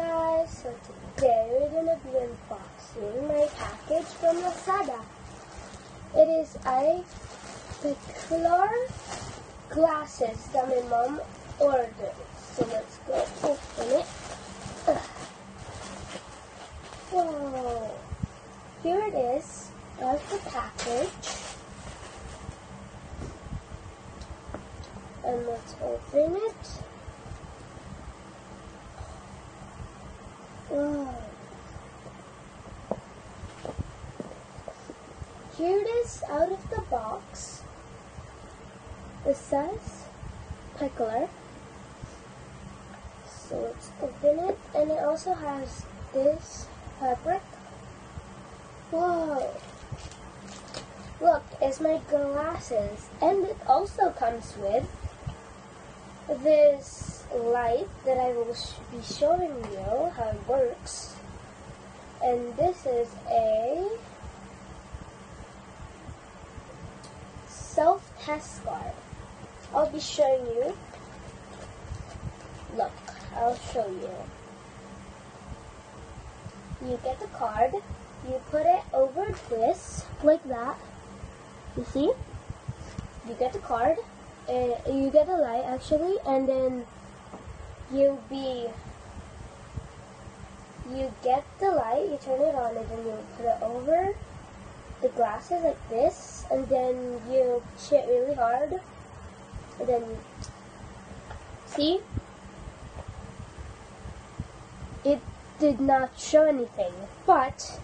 guys, so today we're gonna be unboxing my package from Lazada. It is a Peculiar glasses that my mom ordered. So let's go open it. Whoa! Here it is. There's the package. And let's open it. Whoa. Here it is out of the box. It says Peculiar. So let's open it. And it also has this fabric. Whoa! Look, it's my glasses. And it also comes with this light that I will be showing you how it works. And this is a self-test card. I'll be showing you. Look, I'll show you. You get the card, you put it over this, like that. You see? You get the card, you get the light actually, and then you get the light, you turn it on, and then you put it over the glasses like this, and then you push it really hard, and then see? It did not show anything, but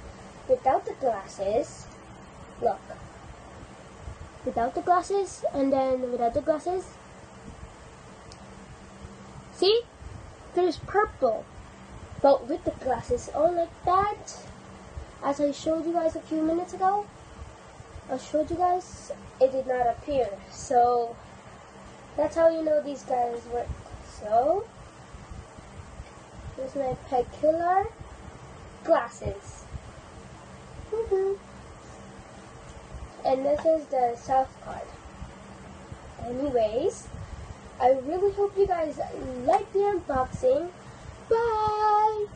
without the glasses, look, without the glasses, and then without the glasses, see? There's purple, but with the glasses on like that, as I showed you guys a few minutes ago, I showed you guys, it did not appear. So that's how you know these guys work. So here's my Peculiar glasses. And this is the self card. Anyways, I really hope you guys like the unboxing. Bye!